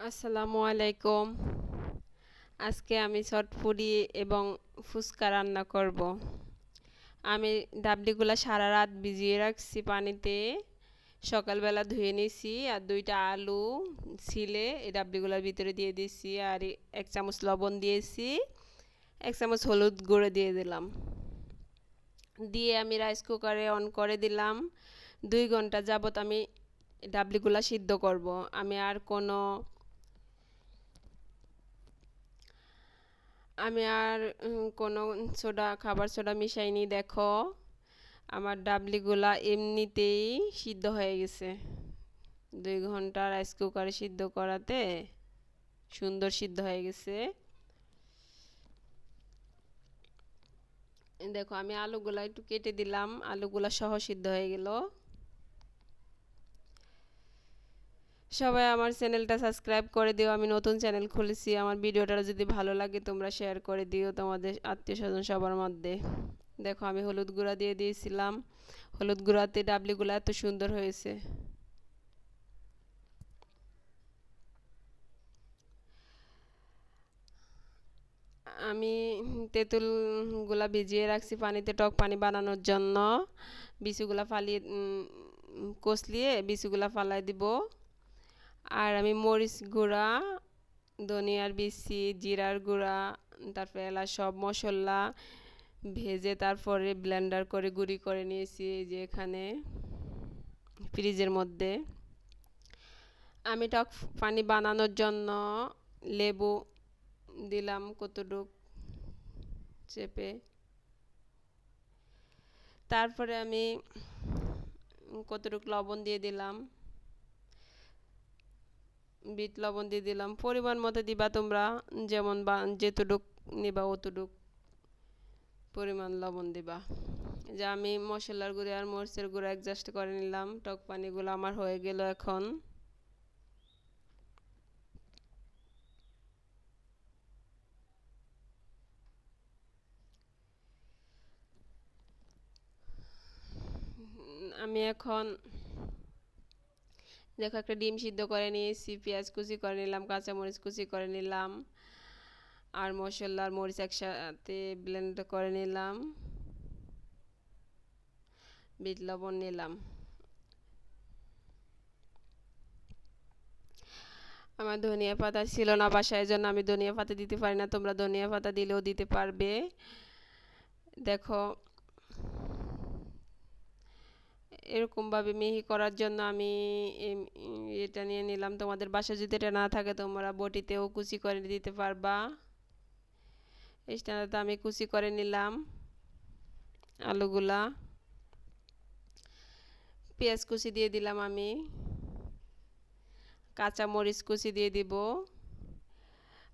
আসসালামু আলাইকুম। আজকে আমি চটপটি এবং ফুচকা রান্না করব। আমি ডাবলিগুলা সারা রাত ভিজিয়ে রাখছি পানিতে। সকালবেলা ধুয়ে নিছি আর দুইটা আলু ছিলে এই ডাবলিগুলার ভিতরে দিয়ে দিছি আর এক চামচ লবণ দিয়েছি, এক চামচ হলুদ গুঁড়ো দিয়ে দিলাম। দিয়ে আমি রাইস কুকারে অন করে দিলাম। 2 ঘন্টা যাবত আমি ডাবলিগুলা সিদ্ধ করব। আমি আর কোনো আমি আর কোনো খাবার সোডা মিশাইনি। দেখো আমার ডাবলিগুলা এমনিতেই সিদ্ধ হয়ে গেছে। 2 ঘন্টা রাইস কুকারে সিদ্ধ করাতে সুন্দর সিদ্ধ হয়ে গেছে। দেখো আমি আলুগুলা একটু কেটে দিলাম, আলুগুলা সহ সিদ্ধ হয়ে গেল। সবাই আমার চ্যানেলটা সাবস্ক্রাইব করে দিও। আমি নতুন চ্যানেল খুলেছি। আমার ভিডিওটা যদি ভালো লাগে তোমরা শেয়ার করে দিও তোমাদের আত্মীয় স্বজন সবার মধ্যে। দেখো আমি হলুদ গুঁড়া দিয়ে দিয়েছিলাম। হলুদ গুঁড়াতে ডাবলিগুলো এত সুন্দর হয়েছে। আমি তেঁতুলগুলা ভিজিয়ে রাখছি পানিতে টক পানি বানানোর জন্য। বিচুগুলা ফালিয়ে কষলিয়ে বিচুগুলা ফালাই দিব। আর আমি মরিচ গুঁড়া, ধনিয়ার বিচি, জিরার গুঁড়া, তারপরে এলাচ সব মশলা ভেজে তারপরে ব্লেন্ডার করে গুঁড়ি করে নিয়েছি যে এখানে ফ্রিজের মধ্যে। আমি টক পানি বানানোর জন্য লেবু দিলাম কতটুক চেপে। তারপরে আমি কতটুক লবণ দিয়ে দিলাম, বিট লবণ দিয়ে দিলাম। পরিমাণ মতো দিবা তোমরা, যেমন যেতটুক নিবা অতটুক পরিমাণ লবণ দিবা। যে আমি মশলার গুঁড়ো আর মরিচের গুঁড়ো অ্যাডজাস্ট করে নিলাম। টক পানিগুলো আমার হয়ে গেল। এখন এখন দেখো একটা ডিম সিদ্ধ করে নিয়েছি, পেঁয়াজ কুচি করে নিলাম, কাঁচামরিচ কুচি করে নিলাম আর মশলা আর মরিচ একসাথে ব্লেন্ড করে নিলাম। বিট লবণ নিলাম। আমার ধনিয়া পাতা ছিল না বাসায়, জন্য আমি ধনিয়া পাতা দিতে পারি না। তোমরা ধনিয়া পাতা দিলেও দিতে পারবে। দেখো এরকমভাবে মিহি করার জন্য আমি এটা নিয়ে নিলাম। তোমাদের বাসায় যদি এটা না থাকে তোমরা বটিতেও কুচি করে দিতে পারবা। স্ট্যান্ডাতে আমি কুচি করে নিলাম আলুগুলা। পেঁয়াজ কুচি দিয়ে দিলাম, আমি কাঁচা মরিচ কুচি দিয়ে দিব।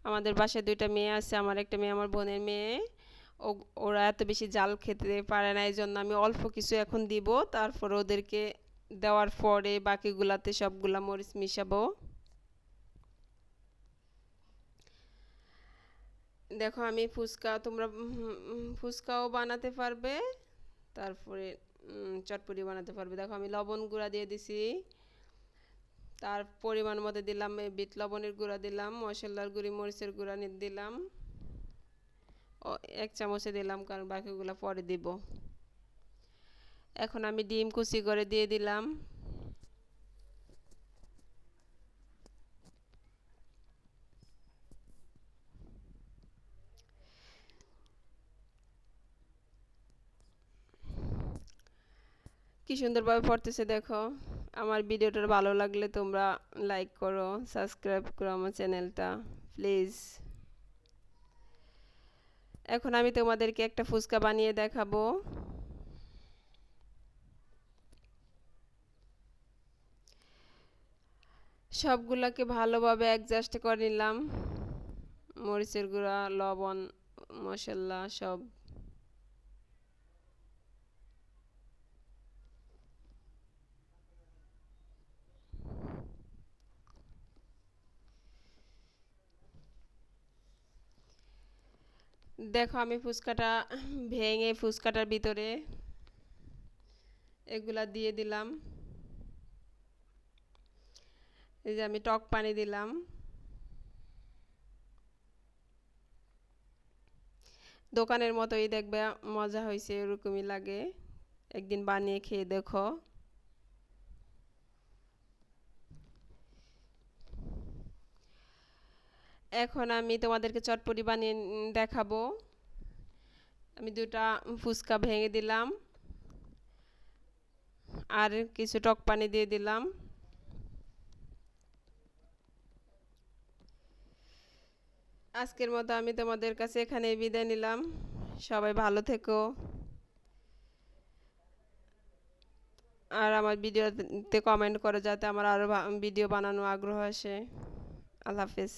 আমাদের বাসায় 2টা মেয়ে আছে, আমার একটা মেয়ে আমার বোনের মেয়ে। ওরা এত বেশি জাল খেতে পারে না, এই জন্য আমি অল্প কিছু এখন দিব। তারপর ওদেরকে দেওয়ার পরে বাকিগুলাতে সবগুলা মরিচ মিশাবো। দেখো আমি তোমরা ফুচকাও বানাতে পারবে, তারপরে চটপটি বানাতে পারবে। দেখো আমি লবণ গুঁড়া দিয়ে দিছি, তার পরিমাণ মতো দিলাম বিট লবণের গুঁড়া দিলাম, মশলার গুঁড়ি মরিচের গুঁড়া দিলাম, 1 চামচে দিলাম কারণ বাকিগুলো পরে দিব। এখন আমি ডিম কুচি করে দিয়ে দিলাম। কি সুন্দরভাবে পড়তেছে দেখো। আমার ভিডিওটা ভালো লাগলে তোমরা লাইক করো, সাবস্ক্রাইব করো আমার চ্যানেলটা প্লিজ। এখন আমি তোমাদেরকে একটা ফুচকা বানিয়ে দেখাবো। সবগুলাকে ভালোভাবে অ্যাডজাস্ট করে নিলাম, মরিচের গুঁড়া, লবণ, মশলা সব। দেখো আমি ফুচকাটা ভেঙে ফুচকাটার ভিতরে এগুলা দিয়ে দিলাম। এই যে আমি টক পানি দিলাম, দোকানের মতোই দেখবে, মজা হয়েছে এরকমই লাগে। একদিন বানিয়ে খেয়ে দেখো। এখন আমি তোমাদেরকে চটপটি বানিয়ে দেখাবো। আমি দুটা ফুচকা ভেঙে দিলাম আর কিছু টক পানি দিয়ে দিলাম। আজকের মতো আমি তোমাদের কাছে এখানেই বিদায় নিলাম। সবাই ভালো থেকো। আর আমার ভিডিওতে কমেন্ট করো যাতে আমার আরো ভিডিও বানানো আগ্রহ আসে। আল্লাহ হাফেজ।